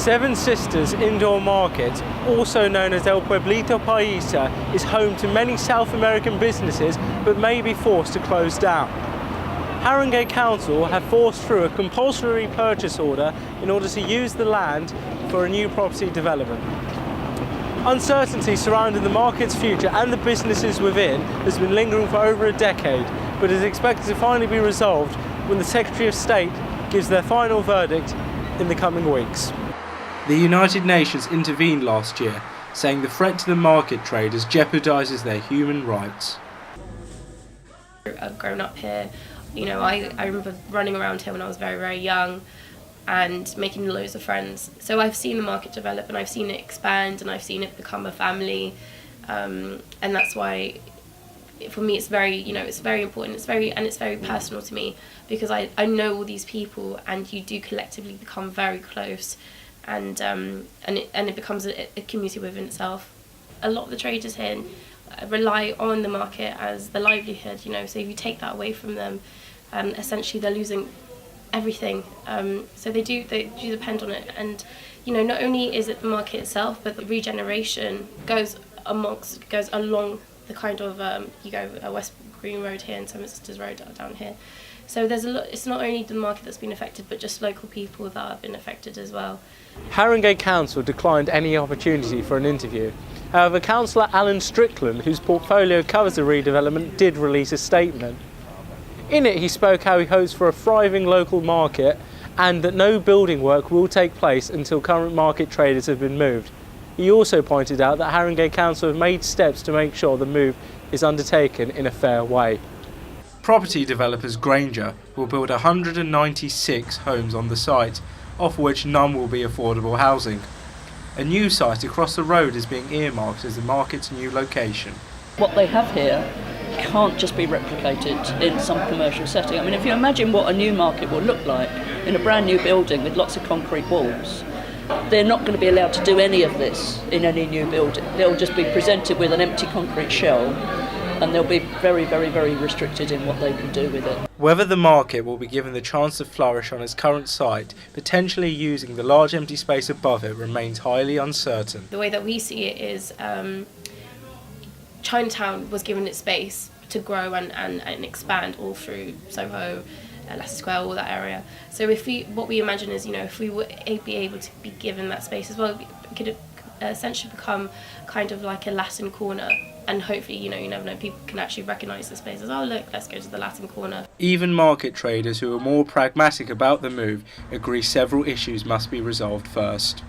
Seven Sisters Indoor Market, also known as El Pueblito Paisa, is home to many South American businesses but may be forced to close down. Haringey Council have forced through a compulsory purchase order in order to use the land for a new property development. Uncertainty surrounding the market's future and the businesses within has been lingering for over a decade, but is expected to finally be resolved when the Secretary of State gives their final verdict in the coming weeks. The United Nations intervened last year, saying the threat to the market traders jeopardises their human rights. I've grown up here. I remember running around here when I was very, very young and making loads of friends. So I've seen the market develop and I've seen it expand and I've seen it become a family. And that's why, for me, it's very, it's very important. It's very personal to me because I know all these people and you do collectively become very close. And it becomes a community within itself. A lot of the traders here rely on the market as the livelihood, so if you take that away from them, essentially they're losing everything. So they do depend on it, and not only is it the market itself, but the regeneration goes along the kind of you go West Green Road here and Seven Sisters Road down here. So there's a lot. It's not only the market that's been affected, but just local people that have been affected as well. Haringey Council declined any opportunity for an interview. However, Councillor Alun Strickland, whose portfolio covers the redevelopment, did release a statement. In it, he spoke how he hopes for a thriving local market and that no building work will take place until current market traders have been moved. He also pointed out that Haringey Council have made steps to make sure the move is undertaken in a fair way. Property developers Granger will build 196 homes on the site, of which none will be affordable housing. A new site across the road is being earmarked as the market's new location. What they have here can't just be replicated in some commercial setting. I mean, if you imagine what a new market will look like in a brand new building with lots of concrete walls, they're not going to be allowed to do any of this in any new building. They'll just be presented with an empty concrete shell, and they'll be very, very, very restricted in what they can do with it. Whether the market will be given the chance to flourish on its current site, potentially using the large empty space above it, remains highly uncertain. The way that we see it is Chinatown was given its space to grow and expand all through Soho, Leicester Square, all that area. So what we imagine is, if we would be able to be given that space as well, it could essentially become kind of like a Latin corner. And hopefully, you never know, people can actually recognise the space as, oh look, let's go to the Latin corner. Even market traders who are more pragmatic about the move agree several issues must be resolved first.